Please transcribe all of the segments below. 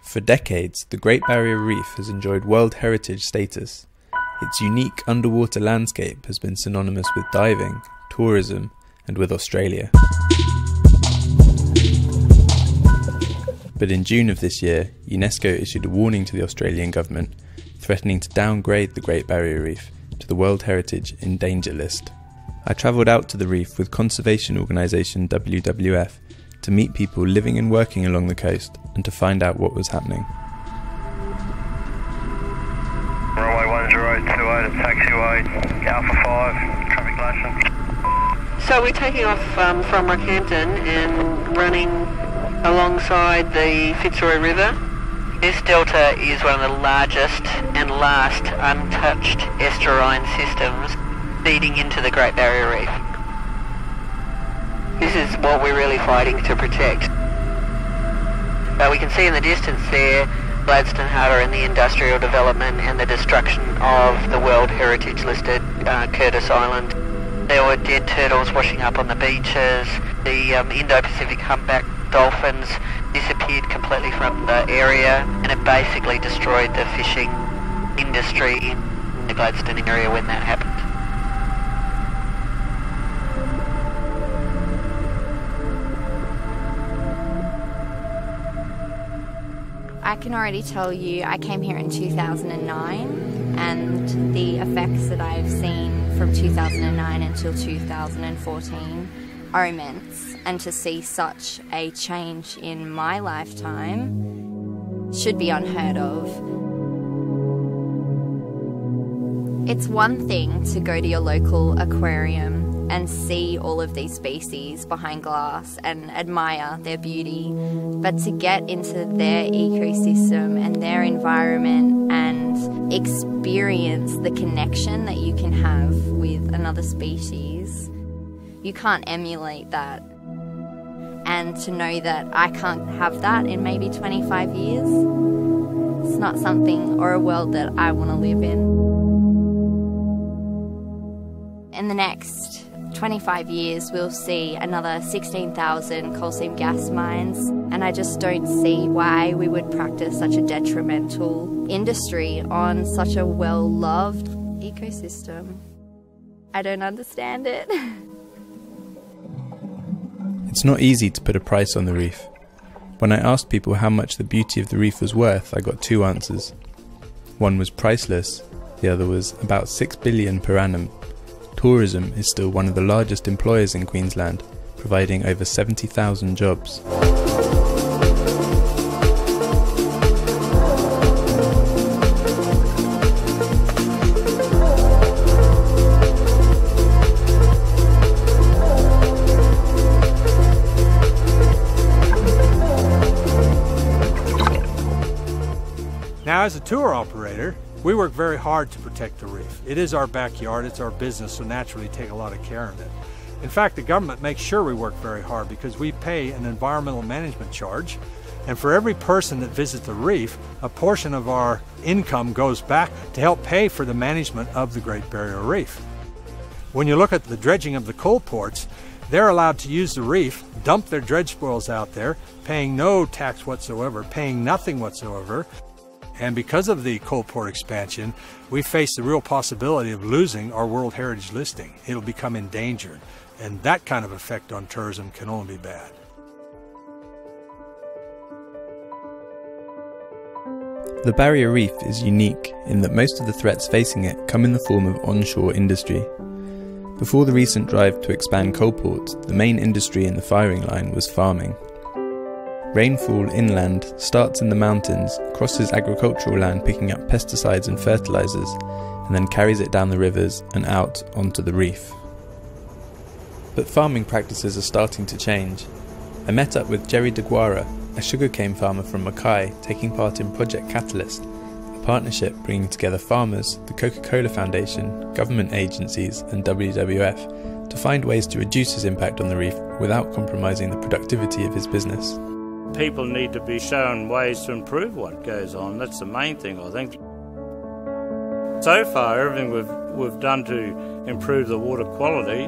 For decades, the Great Barrier Reef has enjoyed World Heritage status. Its unique underwater landscape has been synonymous with diving, tourism, and with Australia. But in June of this year, UNESCO issued a warning to the Australian government, threatening to downgrade the Great Barrier Reef to the World Heritage in Danger list. I travelled out to the reef with conservation organisation WWF to meet people living and working along the coast and to find out what was happening. Runway 1028 at taxiway Alpha 5, traffic license. So we're taking off from Rockhampton and running alongside the Fitzroy River. This delta is one of the largest and last untouched estuarine systems feeding into the Great Barrier Reef. This is what we're really fighting to protect. We can see in the distance there Gladstone Harbour and the industrial development and the destruction of the World Heritage listed Curtis Island. There were dead turtles washing up on the beaches. The Indo-Pacific humpback dolphins disappeared completely from the area, and it basically destroyed the fishing industry in the Gladstone area when that happened. I can already tell you I came here in 2009, and the effects that I've seen from 2009 until 2014 are immense, and to see such a change in my lifetime should be unheard of. It's one thing to go to your local aquarium and see all of these species behind glass and admire their beauty, but to get into their ecosystem and their environment and experience the connection that you can have with another species, you can't emulate that. And to know that I can't have that in maybe 25 years, it's not something or a world that I want to live in. In the next 25 years, we'll see another 16,000 coal seam gas mines, and I just don't see why we would practice such a detrimental industry on such a well-loved ecosystem. I don't understand it. It's not easy to put a price on the reef. When I asked people how much the beauty of the reef was worth, I got two answers. One was priceless, the other was about 6 billion per annum. Tourism is still one of the largest employers in Queensland, providing over 70,000 jobs. Now, as a tour operator, we work very hard to protect the reef. It is our backyard, it's our business, so naturally take a lot of care of it. In fact, the government makes sure we work very hard because we pay an environmental management charge, and for every person that visits the reef, a portion of our income goes back to help pay for the management of the Great Barrier Reef. When you look at the dredging of the coal ports, they're allowed to use the reef, dump their dredge spoils out there, paying no tax whatsoever, paying nothing whatsoever. And because of the coal port expansion, we face the real possibility of losing our World Heritage listing. It'll become endangered, and that kind of effect on tourism can only be bad. The Barrier Reef is unique in that most of the threats facing it come in the form of onshore industry. Before the recent drive to expand coal ports, the main industry in the firing line was farming. Rainfall inland starts in the mountains, crosses agricultural land picking up pesticides and fertilizers, and then carries it down the rivers and out onto the reef. But farming practices are starting to change. I met up with Jerry DeGuara, a sugarcane farmer from Mackay, taking part in Project Catalyst, a partnership bringing together farmers, the Coca-Cola Foundation, government agencies and WWF to find ways to reduce his impact on the reef without compromising the productivity of his business. People need to be shown ways to improve what goes on. That's the main thing, I think. So far, everything we've done to improve the water quality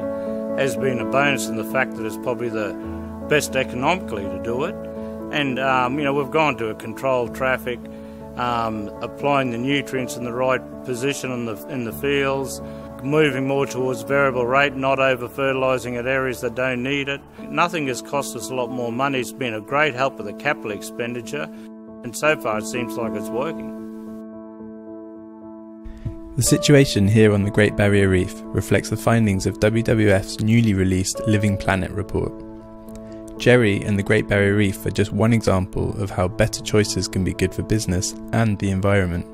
has been a bonus in the fact that it's probably the best economically to do it, And, we've gone to a controlled traffic, applying the nutrients in the right position in the fields, moving more towards variable rate, not over-fertilising at areas that don't need it. Nothing has cost us a lot more money. It's been a great help with the capital expenditure, and so far it seems like it's working. The situation here on the Great Barrier Reef reflects the findings of WWF's newly released Living Planet report. Jerry and the Great Barrier Reef are just one example of how better choices can be good for business and the environment.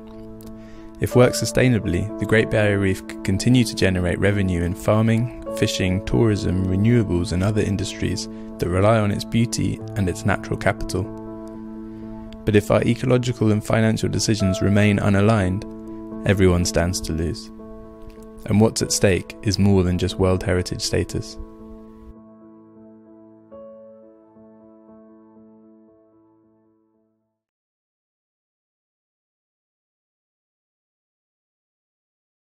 If worked sustainably, the Great Barrier Reef could continue to generate revenue in farming, fishing, tourism, renewables and other industries that rely on its beauty and its natural capital. But if our ecological and financial decisions remain unaligned, everyone stands to lose. And what's at stake is more than just World Heritage status.